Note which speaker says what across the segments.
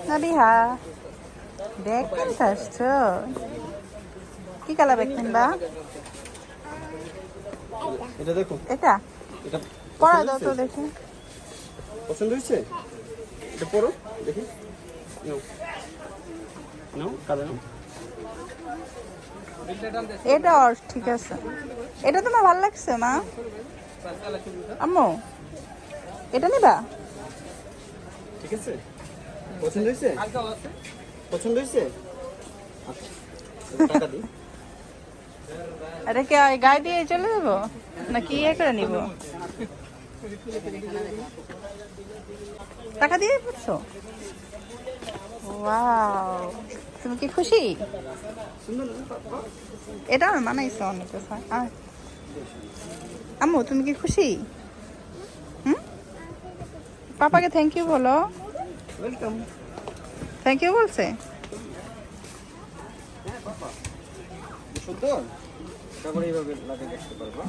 Speaker 1: Nabiha bag কিনতে আসছো? কি কালার ব্যাগ কিনবা?
Speaker 2: এটা দেখো,
Speaker 1: এটা
Speaker 2: এটা
Speaker 1: পরা দাও তো দেখি।
Speaker 2: পছন্দ হয়েছে? এটা পরো দেখি। নাও নাও, কালো নাও।
Speaker 1: এটা আর ঠিক আছে। এটা তোমার ভালো লাগছে মা? আম্মু এটা নিবা?
Speaker 2: ঠিক আছে, পছন্দ হয়েছে? পছন্দ হয়েছে? আচ্ছা, এবার টাকা দিই।
Speaker 1: এটা কি গায়ে দিয়ে চলে যাবো নাকি ইয়ে করে নিব? টাকা দিয়ে পড়ছো? ওয়াও, তুমি কি খুশি? এটা আমার মানাইছে অনেক কথা। আম্মু তুমি কি খুশি? হুম, পাপাকে থ্যাংক ইউ বলো।
Speaker 2: ওয়েলকাম।
Speaker 1: থ্যাংক ইউ বলছে।
Speaker 2: সুন্দর, তারপরে এইভাবে লাগিয়ে দেখতে পারবো।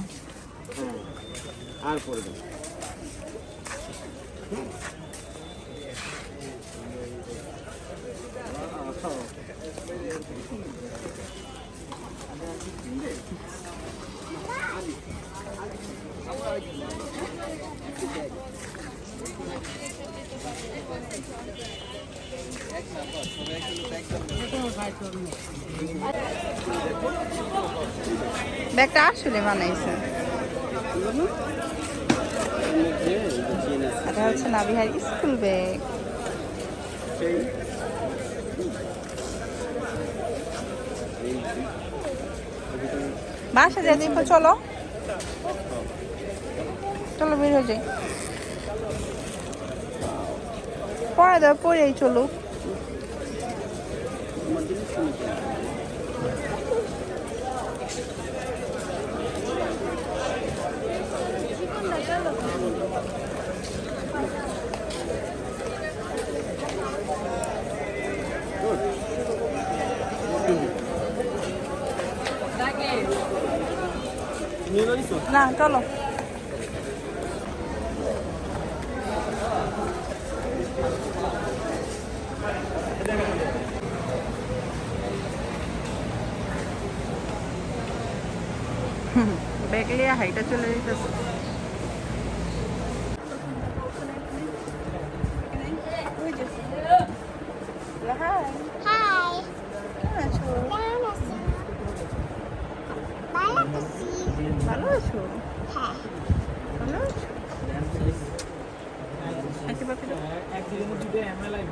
Speaker 2: হ্যাঁ, আর পরে দেবো।
Speaker 1: ব্যাগটা আসলে বানাইছে। এটা হচ্ছে নাবিহার স্কুল ব্যাগ। বাসা যাই দেখো, চলো চলো বের হয়ে যাই। পরে দাও, পরেই চলো। না চলো। ব্যাগ লিয়ে হাইটা চলে যেতেছে। ভালো আছো? ভালো আছো?
Speaker 3: একদিনের মধ্যে এমএলআই